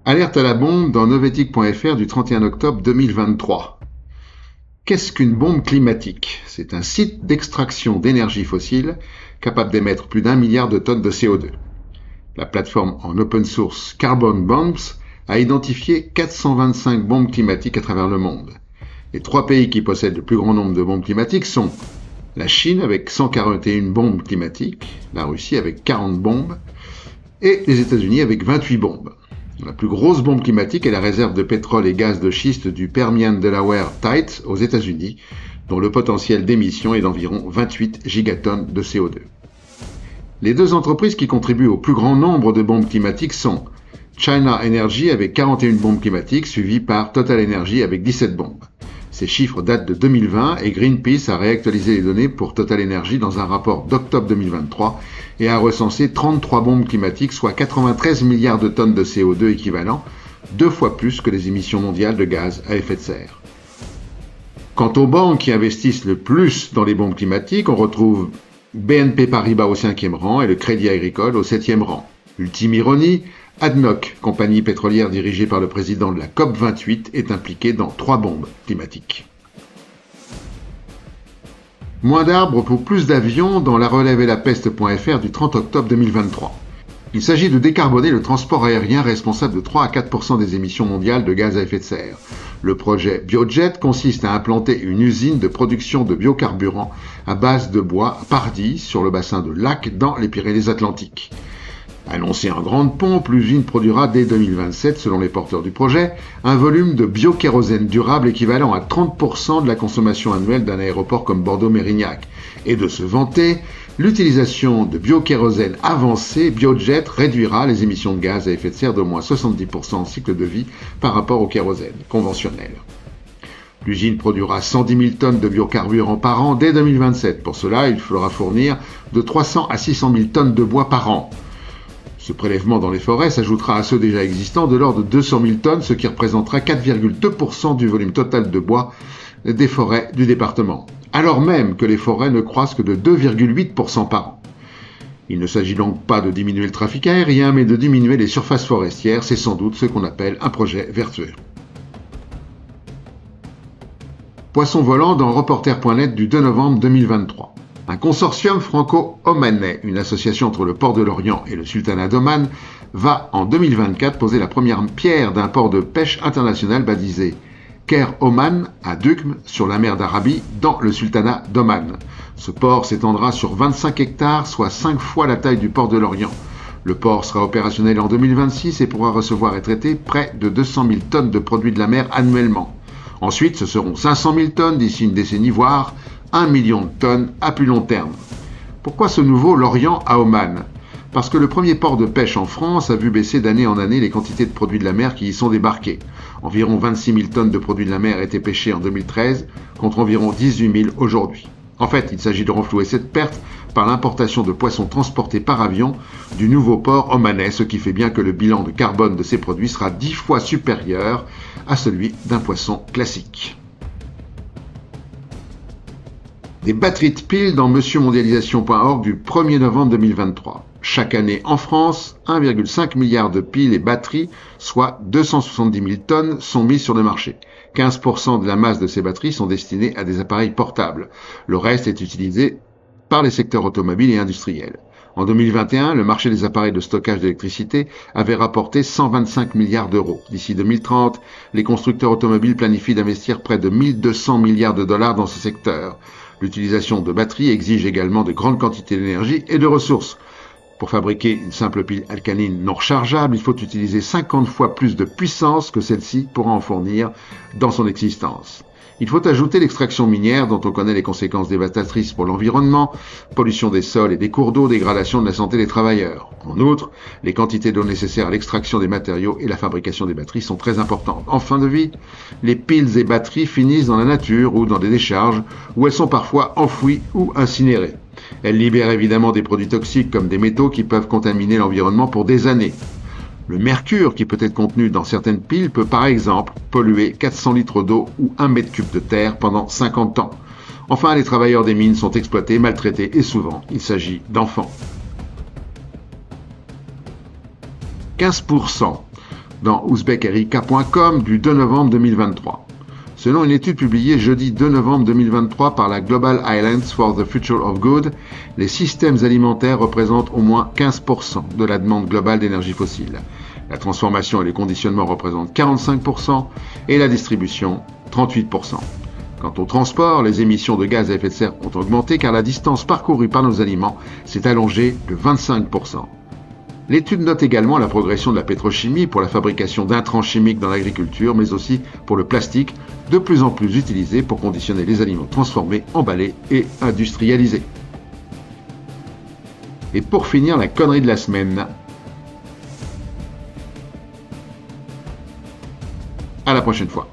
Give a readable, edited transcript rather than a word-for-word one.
Alerte à la bombe dans novetic.fr du 31 octobre 2023. Qu'est-ce qu'une bombe climatique? C'est un site d'extraction d'énergie fossile capable d'émettre plus d'1 milliard de tonnes de CO2. La plateforme en open source Carbon Bombs a identifié 425 bombes climatiques à travers le monde. Les 3 pays qui possèdent le plus grand nombre de bombes climatiques sont la Chine avec 141 bombes climatiques, la Russie avec 40 bombes et les États-Unis avec 28 bombes. La plus grosse bombe climatique est la réserve de pétrole et gaz de schiste du Permian Delaware Tight aux États-Unis, dont le potentiel d'émission est d'environ 28 gigatonnes de CO2. Les 2 entreprises qui contribuent au plus grand nombre de bombes climatiques sont China Energy avec 41 bombes climatiques, suivies par Total Energy avec 17 bombes. Ces chiffres datent de 2020 et Greenpeace a réactualisé les données pour Total Energy dans un rapport d'octobre 2023 et a recensé 33 bombes climatiques, soit 93 milliards de tonnes de CO2 équivalent, 2 fois plus que les émissions mondiales de gaz à effet de serre. Quant aux banques qui investissent le plus dans les bombes climatiques, on retrouve BNP Paribas au 5e rang et le Crédit Agricole au 7e rang. Ultime ironie, ADNOC, compagnie pétrolière dirigée par le président de la COP28, est impliquée dans 3 bombes climatiques. Moins d'arbres pour plus d'avions dans la relève-et-la-peste.fr du 30 octobre 2023. Il s'agit de décarboner le transport aérien responsable de 3 à 4% des émissions mondiales de gaz à effet de serre. Le projet Biojet consiste à implanter une usine de production de biocarburants à base de bois à Pardy sur le bassin de Lac dans les Pyrénées-Atlantiques. Annoncée en grande pompe, l'usine produira dès 2027, selon les porteurs du projet, un volume de biokérosène durable équivalent à 30% de la consommation annuelle d'un aéroport comme Bordeaux-Mérignac. Et de se vanter, l'utilisation de biokérosène avancé, Biojet réduira les émissions de gaz à effet de serre d'au moins 70% en cycle de vie par rapport au kérosène conventionnel. L'usine produira 110 000 tonnes de biocarburants par an dès 2027. Pour cela, il faudra fournir de 300 à 600 000 tonnes de bois par an. Ce prélèvement dans les forêts s'ajoutera à ceux déjà existants de l'ordre de 200 000 tonnes, ce qui représentera 4,2% du volume total de bois des forêts du département, alors même que les forêts ne croissent que de 2,8% par an. Il ne s'agit donc pas de diminuer le trafic aérien, mais de diminuer les surfaces forestières. C'est sans doute ce qu'on appelle un projet vertueux. Poisson volant dans reporter.net du 2 novembre 2023. Un consortium franco-omanais, une association entre le port de l'Orient et le sultanat d'Oman, va en 2024 poser la première pierre d'un port de pêche international baptisé Cair Oman à Duqm sur la mer d'Arabie dans le sultanat d'Oman. Ce port s'étendra sur 25 hectares, soit 5 fois la taille du port de l'Orient. Le port sera opérationnel en 2026 et pourra recevoir et traiter près de 200 000 tonnes de produits de la mer annuellement. Ensuite, ce seront 500 000 tonnes d'ici une décennie, voire 1 million de tonnes à plus long terme. Pourquoi ce nouveau Lorient à Oman? Parce que le premier port de pêche en France a vu baisser d'année en année les quantités de produits de la mer qui y sont débarqués. Environ 26 000 tonnes de produits de la mer étaient pêchés en 2013, contre environ 18 000 aujourd'hui. En fait, il s'agit de renflouer cette perte par l'importation de poissons transportés par avion du nouveau port omanais, ce qui fait bien que le bilan de carbone de ces produits sera 10 fois supérieur à celui d'un poisson classique. Des batteries de piles dans monsieurmondialisation.org du 1er novembre 2023. Chaque année en France, 1,5 milliard de piles et batteries, soit 270 000 tonnes, sont mises sur le marché. 15% de la masse de ces batteries sont destinées à des appareils portables. Le reste est utilisé par les secteurs automobiles et industriels. En 2021, le marché des appareils de stockage d'électricité avait rapporté 125 milliards d'euros. D'ici 2030, les constructeurs automobiles planifient d'investir près de 1200 milliards de dollars dans ce secteur. L'utilisation de batteries exige également de grandes quantités d'énergie et de ressources. Pour fabriquer une simple pile alcaline non rechargeable, il faut utiliser 50 fois plus de puissance que celle-ci pourra en fournir dans son existence. Il faut ajouter l'extraction minière dont on connaît les conséquences dévastatrices pour l'environnement, pollution des sols et des cours d'eau, dégradation de la santé des travailleurs. En outre, les quantités d'eau nécessaires à l'extraction des matériaux et la fabrication des batteries sont très importantes. En fin de vie, les piles et batteries finissent dans la nature ou dans des décharges où elles sont parfois enfouies ou incinérées. Elles libèrent évidemment des produits toxiques comme des métaux qui peuvent contaminer l'environnement pour des années. Le mercure qui peut être contenu dans certaines piles peut par exemple polluer 400 litres d'eau ou 1 mètre cube de terre pendant 50 ans. Enfin, les travailleurs des mines sont exploités, maltraités et souvent il s'agit d'enfants. 15% dans ouzbekerika.com du 2 novembre 2023. Selon une étude publiée jeudi 2 novembre 2023 par la Global Alliance for the Future of Good, les systèmes alimentaires représentent au moins 15% de la demande globale d'énergie fossile. La transformation et les conditionnements représentent 45% et la distribution 38%. Quant au transport, les émissions de gaz à effet de serre ont augmenté car la distance parcourue par nos aliments s'est allongée de 25%. L'étude note également la progression de la pétrochimie pour la fabrication d'intrants chimiques dans l'agriculture, mais aussi pour le plastique, de plus en plus utilisé pour conditionner les aliments transformés, emballés et industrialisés. Et pour finir, la connerie de la semaine. À la prochaine fois.